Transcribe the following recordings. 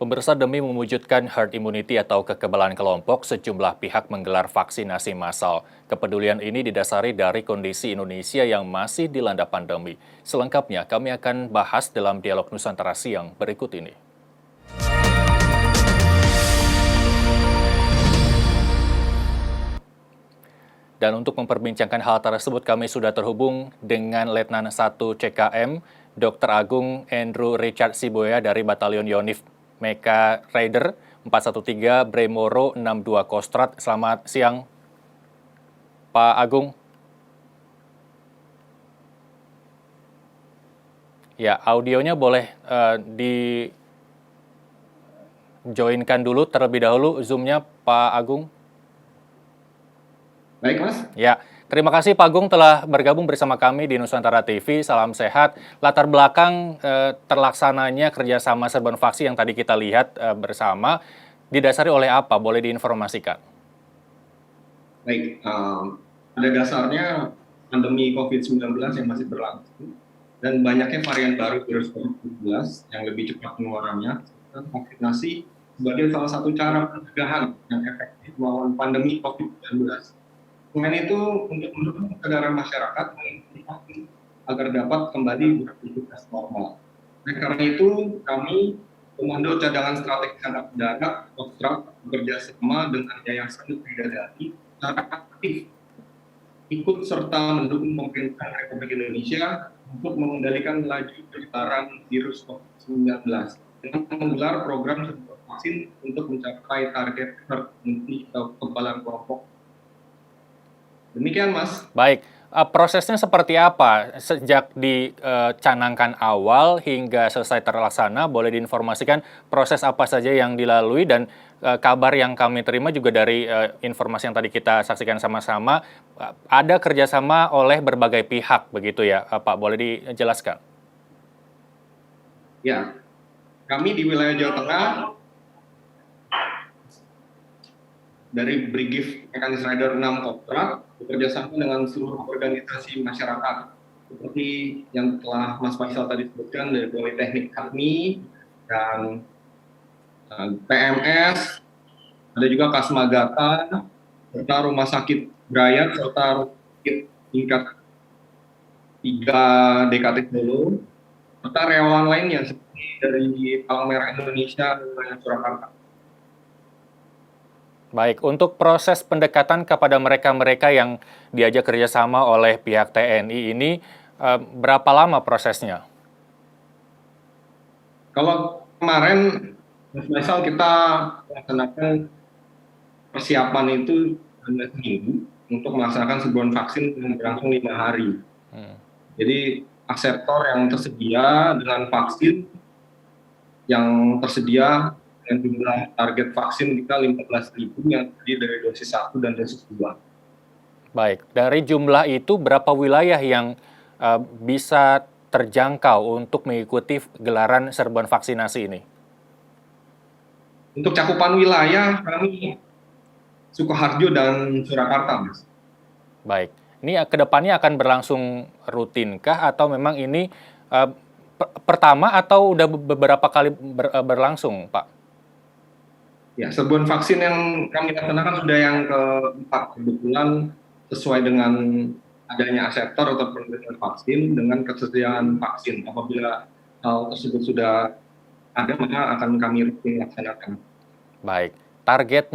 Pemirsa, demi mewujudkan herd immunity atau kekebalan kelompok, sejumlah pihak menggelar vaksinasi massal. Kepedulian ini didasari dari kondisi Indonesia yang masih dilanda pandemi. Selengkapnya kami akan bahas dalam dialog Nusantara siang berikut ini. Dan untuk memperbincangkan hal tersebut, kami sudah terhubung dengan Letnan 1 CKM, Dr. Agung Andrew Richard Siboya dari Batalion Yonif Meka Raider 413 Bremoro 62 Kostrad. Selamat siang, Pak Agung. Ya, audionya boleh di-joinkan dulu terlebih dahulu Zoom-nya, Pak Agung. Baik, Mas. Ya, terima kasih Pak Agung telah bergabung bersama kami di Nusantara TV. Salam sehat. Latar belakang terlaksananya kerjasama serban vaksin yang tadi kita lihat bersama didasari oleh apa? Boleh diinformasikan? Baik, pada dasarnya pandemi COVID-19 yang masih berlangsung dan banyaknya varian baru virus COVID-19 yang lebih cepat penularannya, vaksinasi sebagai salah satu cara pencegahan yang efektif melawan pandemi COVID-19. Selain itu, untuk mendukung kesadaran masyarakat mengikuti vaksin agar dapat kembali beraktivitas normal. Nah, karena itu kami Komando Cadangan Strategi Angkatan Darat Kostrad bekerja sama dengan Yayasan Bidadari secara aktif ikut serta mendukung pemerintah Republik Indonesia untuk mengendalikan laju penyebaran virus COVID-19 dengan menggelar program serbuan vaksin untuk mencapai target herd immunity atau kekebalan kelompok. Demikian, Mas. Baik, prosesnya seperti apa? Sejak dicanangkan awal hingga selesai terlaksana, boleh diinformasikan proses apa saja yang dilalui dan kabar yang kami terima juga dari informasi yang tadi kita saksikan sama-sama, ada kerjasama oleh berbagai pihak, begitu ya, Pak? Boleh dijelaskan? Ya, kami di wilayah Jawa Tengah dari Brigif Mekanis Rider 6 Kostrad bekerjasama dengan seluruh organisasi masyarakat seperti yang telah Mas Faisal tadi sebutkan dari Politeknik Akmi dan PMS, ada juga Kasmagata, serta Rumah Sakit Brayat, serta Rumah Sakit tingkat 3 DKT Solo, serta relawan lainnya seperti dari Palang Merah Indonesia dan Surakarta. Baik, untuk proses pendekatan kepada mereka-mereka yang diajak kerjasama oleh pihak TNI ini, berapa lama prosesnya? Kalau kemarin, Mas Faisal, kita melaksanakan persiapan itu hanya seminggu untuk melaksanakan serbuan vaksin yang berlangsung 5 hari. Jadi akseptor yang tersedia dengan vaksin yang tersedia dengan jumlah target vaksin kita 15.000 yang terdiri dari dosis 1 dan dosis 2. Baik, dari jumlah itu berapa wilayah yang bisa terjangkau untuk mengikuti gelaran serbuan vaksinasi ini? Untuk cakupan wilayah kami Sukoharjo dan Surakarta, Mas. Baik, ini kedepannya akan berlangsung rutinkah atau memang ini pertama atau udah beberapa kali berlangsung, Pak? Ya, serbuan vaksin yang kami laksanakan sudah yang keempat, kebetulan sesuai dengan adanya akseptor atau penelitian vaksin dengan ketersediaan vaksin. Apabila hal tersebut sudah ada, maka akan kami rutin laksanakan. Baik, target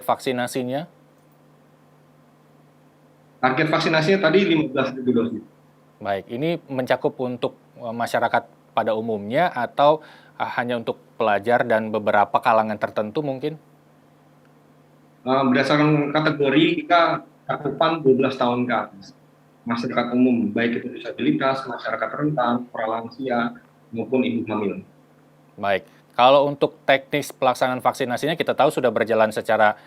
vaksinasinya? Target vaksinasinya tadi 15.000 dosis. Baik, ini mencakup untuk masyarakat pada umumnya atau hanya untuk pelajar dan beberapa kalangan tertentu mungkin? Berdasarkan kategori kita cakupan 12 tahun ke atas. Masyarakat umum, baik itu disabilitas, masyarakat rentan, para lansia, maupun ibu hamil. Baik, kalau untuk teknis pelaksanaan vaksinasinya kita tahu sudah berjalan secara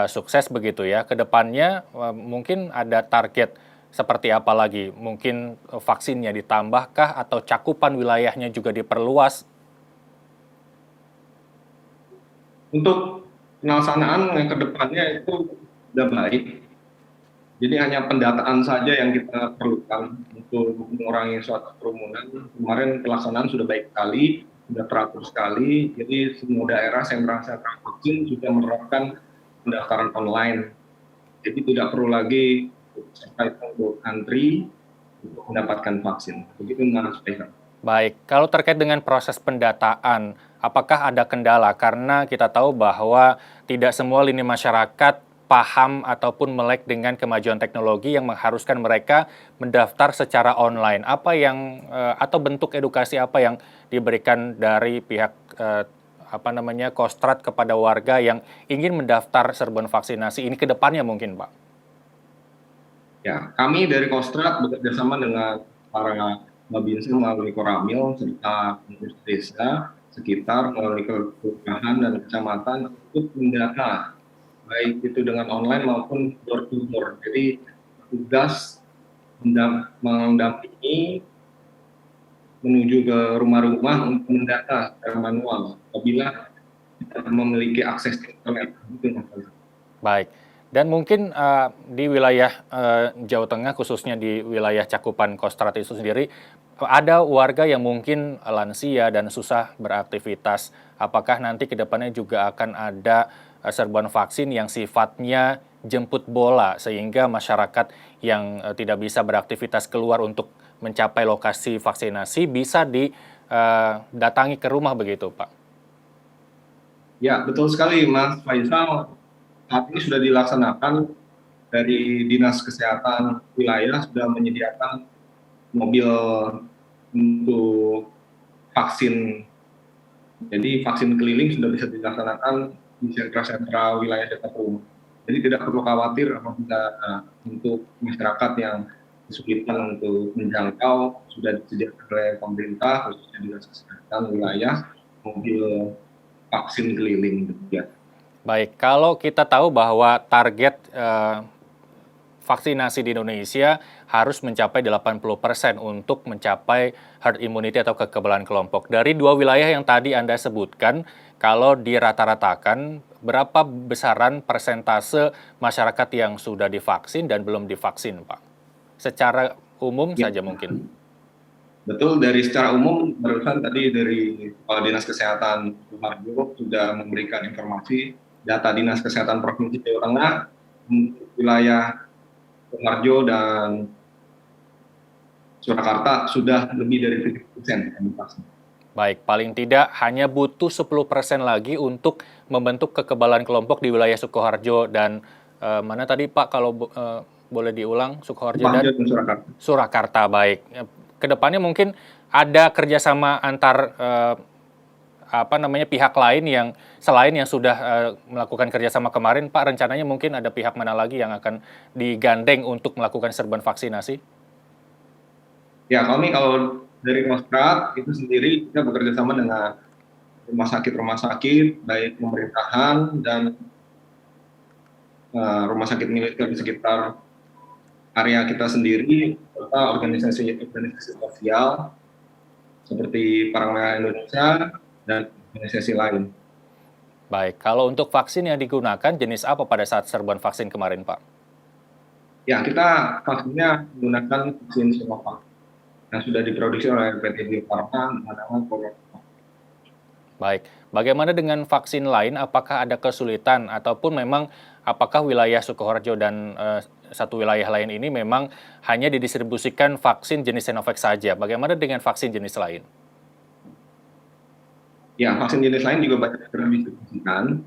sukses begitu ya. Kedepannya mungkin ada target seperti apa lagi? Mungkin vaksinnya ditambahkah atau cakupan wilayahnya juga diperluas? Untuk pelaksanaan yang kedepannya itu sudah baik. Jadi hanya pendataan saja yang kita perlukan untuk mengurangi suatu kerumunan. Kemarin pelaksanaan sudah baik sekali. sudah teratur sekali. Jadi semua daerah sentra-sentra vaksin sudah menerapkan pendaftaran online. Jadi tidak perlu lagi sampai untuk antri untuk mendapatkan vaksin. Begitu Mas Faisal. Baik, kalau terkait dengan proses pendataan, apakah ada kendala? Karena kita tahu bahwa tidak semua lini masyarakat paham ataupun melek dengan kemajuan teknologi yang mengharuskan mereka mendaftar secara online. Apa yang atau bentuk edukasi apa yang diberikan dari pihak Kostrad kepada warga yang ingin mendaftar serbuan vaksinasi ini ke depannya mungkin, Pak? Ya, kami dari Kostrad bekerjasama dengan para Babinsa melalui Koramil serta pengurus desa sekitar melalui kelurahan dan kecamatan untuk mendata baik itu dengan online maupun door to door. Jadi tugas mendampingi menuju ke rumah-rumah untuk mendata secara manual apabila kita memiliki akses internet. Baik. Dan mungkin di wilayah Jawa Tengah, khususnya di wilayah cakupan Kostrad itu sendiri, ada warga yang mungkin lansia dan susah beraktivitas. Apakah nanti ke depannya juga akan ada serbuan vaksin yang sifatnya jemput bola, sehingga masyarakat yang tidak bisa beraktivitas keluar untuk mencapai lokasi vaksinasi bisa didatangi ke rumah begitu, Pak? Ya, betul sekali Mas Faisal. Saat ini sudah dilaksanakan dari Dinas Kesehatan wilayah sudah menyediakan mobil untuk vaksin. Jadi vaksin keliling sudah bisa dilaksanakan di sentra-sentra wilayah dekat rumah. Jadi tidak perlu khawatir apabila untuk masyarakat yang kesulitan untuk menjangkau sudah disediakan oleh pemerintah khususnya Dinas Kesehatan wilayah mobil vaksin keliling. Ya. Baik, kalau kita tahu bahwa target vaksinasi di Indonesia harus mencapai 80% untuk mencapai herd immunity atau kekebalan kelompok. Dari dua wilayah yang tadi Anda sebutkan, kalau dirata-ratakan, berapa besaran persentase masyarakat yang sudah divaksin dan belum divaksin, Pak? Secara umum Ya. saja mungkin. Betul, dari secara umum barusan tadi dari Kepala Dinas Kesehatan Sukoharjo sudah memberikan informasi data Dinas Kesehatan Provinsi Jawa Tengah untuk wilayah Sukoharjo dan Surakarta sudah lebih dari 70% yang divaksin. Baik, paling tidak hanya butuh 10% lagi untuk membentuk kekebalan kelompok di wilayah Sukoharjo dan mana tadi Pak kalau boleh diulang, Sukoharjo dan Sukoharjo dan Surakarta. Surakarta. Baik, kedepannya mungkin ada kerjasama antar pihak lain yang selain yang sudah melakukan kerjasama kemarin, Pak, rencananya mungkin ada pihak mana lagi yang akan digandeng untuk melakukan serbuan vaksinasi? Ya, kami kalau dari Kostrad itu sendiri kita bekerja sama dengan rumah sakit baik pemerintahan dan rumah sakit militer di sekitar area kita sendiri serta organisasi sosial seperti Parang Merah Indonesia dan organisasi lain. Baik, kalau untuk vaksin yang digunakan jenis apa pada saat serbuan vaksin kemarin, Pak? Ya, kita vaksinnya menggunakan vaksin Sinovac yang sudah diproduksi oleh PT Bio Farma dengan nama Coronavac. Baik, bagaimana dengan vaksin lain? Apakah ada kesulitan ataupun memang apakah wilayah Sukoharjo dan satu wilayah lain ini memang hanya didistribusikan vaksin jenis Sinovac saja? Bagaimana dengan vaksin jenis lain? Ya, vaksin jenis lain juga banyak didistribusikan.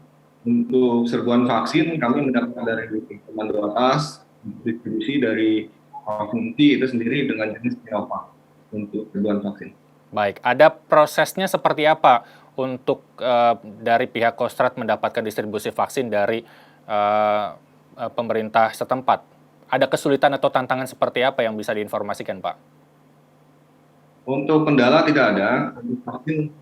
Untuk serbuan vaksin kami mendapatkan dari Komando Atas, distribusi dari provinsi itu sendiri dengan jenis Sinovac untuk serbuan vaksin. Baik, ada prosesnya seperti apa untuk dari pihak Kostrad mendapatkan distribusi vaksin dari pemerintah setempat? Ada kesulitan atau tantangan seperti apa yang bisa diinformasikan, Pak? Untuk kendala tidak ada. Untuk vaksin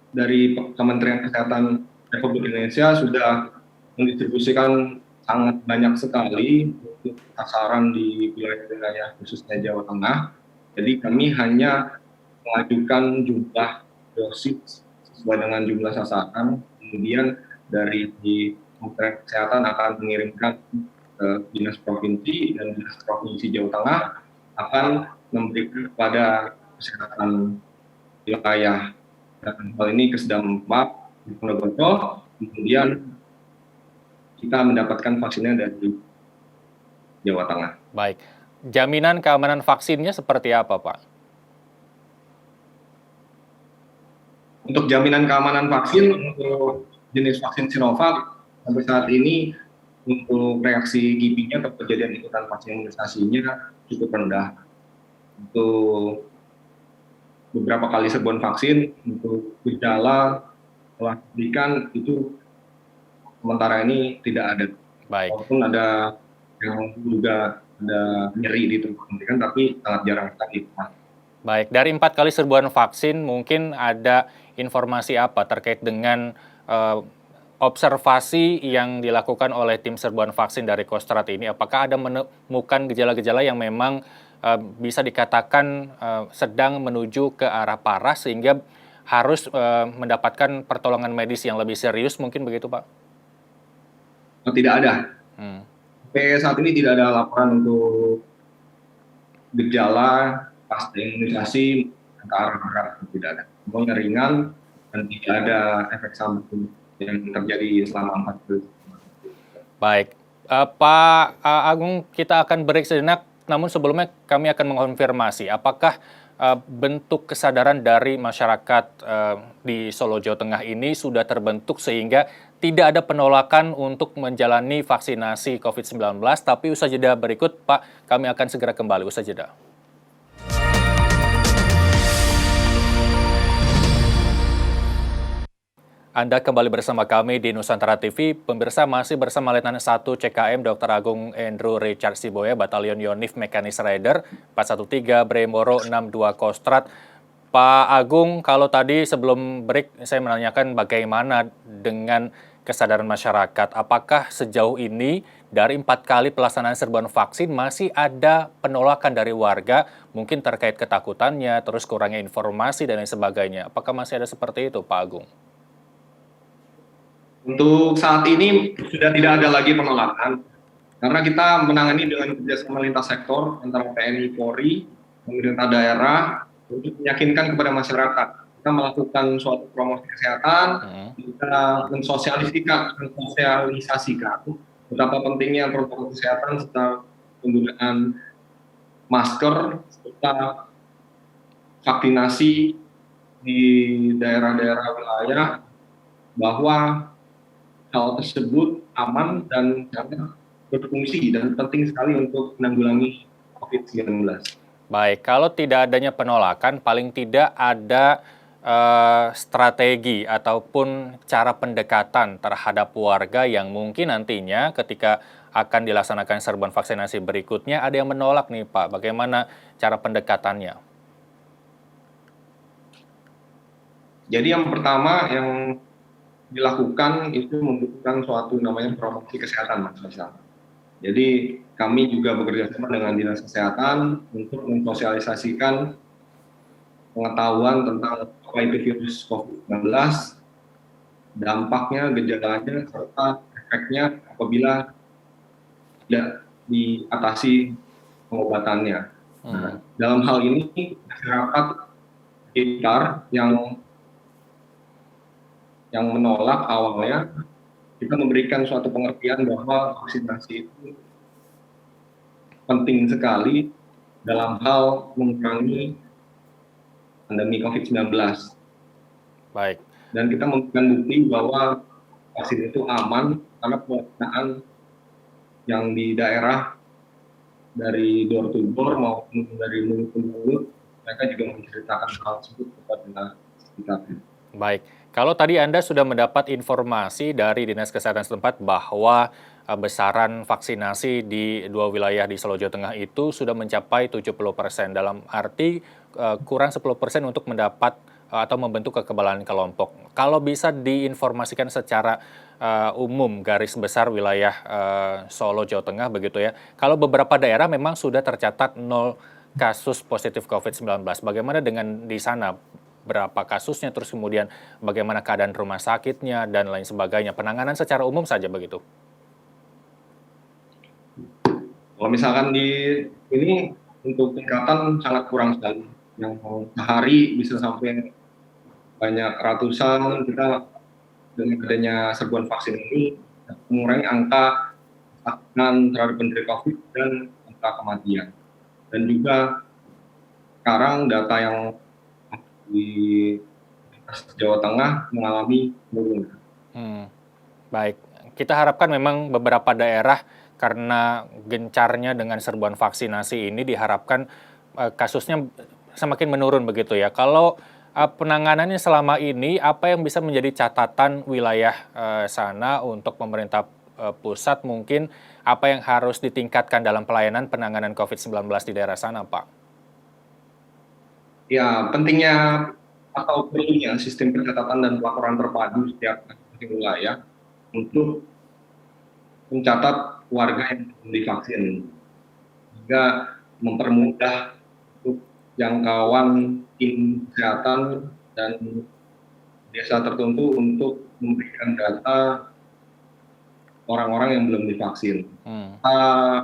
dari Kementerian Kesehatan Republik Indonesia sudah mendistribusikan sangat banyak sekali untuk sasaran di wilayah-wilayah khususnya Jawa Tengah. Jadi kami hanya mengajukan jumlah dosis sesuai dengan jumlah sasaran, kemudian dari Kementerian Kesehatan akan mengirimkan ke Dinas Provinsi dan Dinas Provinsi Jawa Tengah akan memberikan kepada kesehatan wilayah Dan hal ini Kesdampak di Ponorogo, kemudian kita mendapatkan vaksinnya dari Jawa Tengah. Baik. Jaminan keamanan vaksinnya seperti apa, Pak? Untuk jaminan keamanan vaksin untuk jenis vaksin Sinovac sampai saat ini untuk reaksi KIPI-nya atau kejadian ikutan pasca imunisasinya cukup rendah. Untuk beberapa kali serbuan vaksin untuk gejala telah diberikan itu sementara ini tidak ada. Baik. Walaupun ada yang juga ada nyeri di tempat pendidikan, tapi sangat jarang sekali. Baik, dari 4 kali serbuan vaksin mungkin ada informasi apa terkait dengan observasi yang dilakukan oleh tim serbuan vaksin dari Kostrad ini? Apakah ada menemukan gejala-gejala yang memang bisa dikatakan sedang menuju ke arah parah sehingga harus mendapatkan pertolongan medis yang lebih serius mungkin begitu, Pak? Tidak ada. Sampai saat ini tidak ada laporan untuk gejala pasca imunisasi ke arah berat, tidak ada. Semuanya ringan dan tidak ada efek samping yang terjadi selama 4 bulan. Baik, Pak Agung, kita akan break sejenak, namun sebelumnya kami akan mengonfirmasi apakah bentuk kesadaran dari masyarakat di Solo, Jawa Tengah ini sudah terbentuk sehingga tidak ada penolakan untuk menjalani vaksinasi COVID-19, tapi usai jeda berikut, Pak, kami akan segera kembali usai jeda. Anda kembali bersama kami di Nusantara TV. Pemirsa masih bersama Letnan 1 CKM Dr. Agung Andrew Richard Siboya, Batalion Yonif Mekanis Rider, 413 Bremoro 62 Kostrad. Pak Agung, kalau tadi sebelum break saya menanyakan bagaimana dengan kesadaran masyarakat. Apakah sejauh ini dari 4 kali pelaksanaan serbuan vaksin masih ada penolakan dari warga, mungkin terkait ketakutannya, terus kurangnya informasi dan lain sebagainya. Apakah masih ada seperti itu, Pak Agung? Untuk saat ini sudah tidak ada lagi penolakan, karena kita menangani dengan kerjasama lintas sektor antara TNI, Polri, pemerintah daerah untuk meyakinkan kepada masyarakat. Kita melakukan suatu promosi kesehatan, kita mensosialisasikan betapa pentingnya protokol kesehatan serta penggunaan masker serta vaksinasi di daerah-daerah wilayah bahwa hal tersebut aman dan sangat berfungsi dan penting sekali untuk menanggulangi COVID-19. Baik, kalau tidak adanya penolakan, paling tidak ada strategi ataupun cara pendekatan terhadap warga yang mungkin nantinya ketika akan dilaksanakan serbuan vaksinasi berikutnya ada yang menolak nih Pak. Bagaimana cara pendekatannya? Jadi yang pertama yang dilakukan itu membutuhkan suatu namanya promosi kesehatan, Mas Faisal. Jadi kami juga bekerja sama dengan Dinas Kesehatan untuk mensosialisasikan pengetahuan tentang apa itu virus COVID-19, dampaknya, gejalanya, serta efeknya apabila tidak diatasi pengobatannya. Nah, dalam hal ini masyarakat sekitar yang menolak awalnya, kita memberikan suatu pengertian bahwa vaksinasi itu penting sekali dalam hal mengurangi pandemi COVID-19. Baik. Dan kita memberikan bukti bahwa vaksin itu aman karena pelaksanaan yang di daerah dari door to door maupun dari mulut ke mulut, mereka juga menceritakan hal tersebut kepada sekitarnya. Baik, kalau tadi Anda sudah mendapat informasi dari Dinas Kesehatan setempat bahwa besaran vaksinasi di 2 wilayah di Solo, Jawa Tengah itu sudah mencapai 70%, dalam arti kurang 10% untuk mendapat atau membentuk kekebalan kelompok. Kalau bisa diinformasikan secara umum garis besar wilayah Solo, Jawa Tengah begitu ya, kalau beberapa daerah memang sudah tercatat 0 kasus positif COVID-19, bagaimana dengan di sana? Berapa kasusnya, terus kemudian bagaimana keadaan rumah sakitnya, dan lain sebagainya. Penanganan secara umum saja begitu. Kalau misalkan di ini untuk tingkatan sangat kurang sekali. Yang sehari bisa sampai banyak ratusan, kita dengan adanya serbuan vaksin ini mengurangi angka stagnan terhadap penderita COVID dan angka kematian. Dan juga sekarang data yang di Jawa Tengah mengalami penurunan. Baik, kita harapkan memang beberapa daerah karena gencarnya dengan serbuan vaksinasi ini diharapkan kasusnya semakin menurun begitu ya. Kalau penanganannya selama ini, apa yang bisa menjadi catatan wilayah sana untuk pemerintah pusat mungkin apa yang harus ditingkatkan dalam pelayanan penanganan COVID-19 di daerah sana, Pak? Ya, pentingnya atau perlunya sistem pencatatan dan pelaporan terpadu setiap masing-masing wilayah untuk mencatat warga yang belum divaksin, juga mempermudah untuk jangkauan tim kesehatan dan desa tertentu untuk memberikan data orang-orang yang belum divaksin.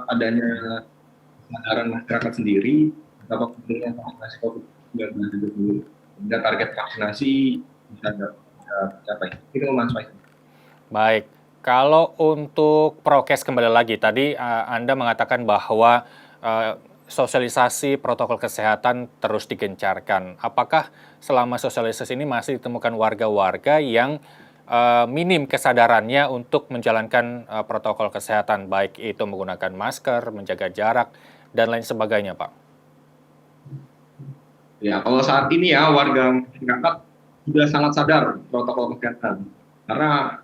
Adanya kesadaran masyarakat sendiri betapa pentingnya vaksinasi COVID-19 itu sendiri. Dan target vaksinasi bisa tercapai. Itu Mas Faisal. Baik, kalau untuk prokes kembali lagi, tadi Anda mengatakan bahwa sosialisasi protokol kesehatan terus digencarkan. Apakah selama sosialisasi ini masih ditemukan warga-warga yang minim kesadarannya untuk menjalankan protokol kesehatan, baik itu menggunakan masker, menjaga jarak, dan lain sebagainya, Pak? Ya, kalau saat ini ya warga masyarakat sudah sangat sadar protokol kesehatan. Karena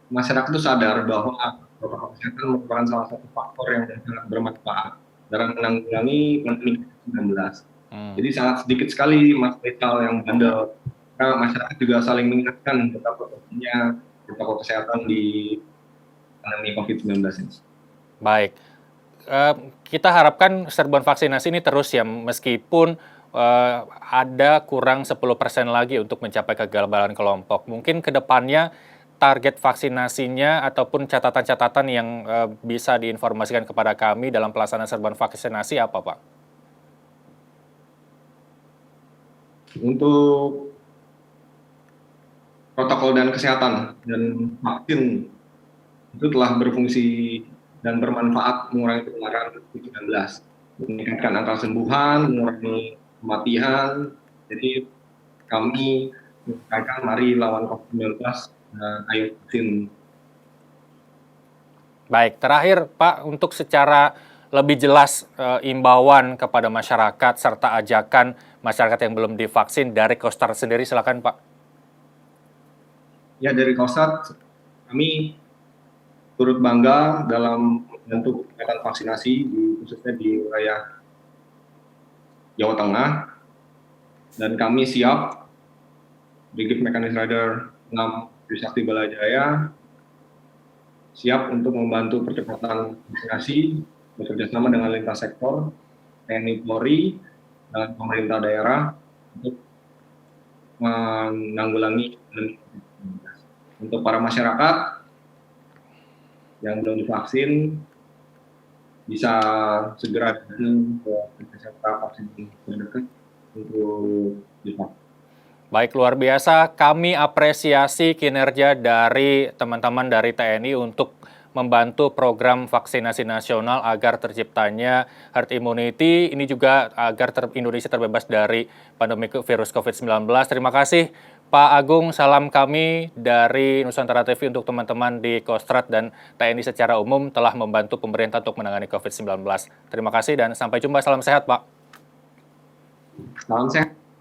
masyarakat itu sadar bahwa protokol kesehatan merupakan salah satu faktor yang sangat bermanfaat dalam menanggulangi pandemi COVID-19. Jadi sangat sedikit sekali Mas Faisal yang bandel. Karena masyarakat juga saling mengingatkan betapa pentingnya protokol kesehatan di pandemi COVID-19 ini. Baik, kita harapkan serbuan vaksinasi ini terus ya, meskipun ada kurang 10% lagi untuk mencapai kekebalan kelompok. Mungkin ke depannya target vaksinasinya ataupun catatan-catatan yang bisa diinformasikan kepada kami dalam pelaksanaan serbuan vaksinasi apa, Pak? Untuk protokol dan kesehatan dan vaksin itu telah berfungsi dan bermanfaat mengurangi penularan COVID-19, meningkatkan angka kesembuhan, mengurangi kematian. Jadi kami menyampaikan mari lawan COVID-19, ayo vaksin. Baik, terakhir Pak, untuk secara lebih jelas imbauan kepada masyarakat serta ajakan masyarakat yang belum divaksin dari Kostrad sendiri, silakan Pak. Ya, dari Kostrad kami turut bangga dalam membantu kegiatan vaksinasi khususnya di wilayah Jawa Tengah, dan kami siap Brigade Mekanis Rider 6 Trisakti Balajaya siap untuk membantu percepatan vaksinasi bekerjasama dengan lintas sektor, TNI Polri, dan pemerintah daerah untuk menanggulangi COVID-19. Untuk para masyarakat yang belum divaksin bisa segera datang ke sentra vaksin terdekat untuk divaksin. Baik, luar biasa. Kami apresiasi kinerja dari teman-teman dari TNI untuk membantu program vaksinasi nasional agar terciptanya herd immunity. Ini juga agar Indonesia terbebas dari pandemi virus COVID-19. Terima kasih Pak Agung, salam kami dari Nusantara TV untuk teman-teman di Kostrad dan TNI secara umum telah membantu pemerintah untuk menangani COVID-19. Terima kasih dan sampai jumpa. Salam sehat, Pak. Salam sehat.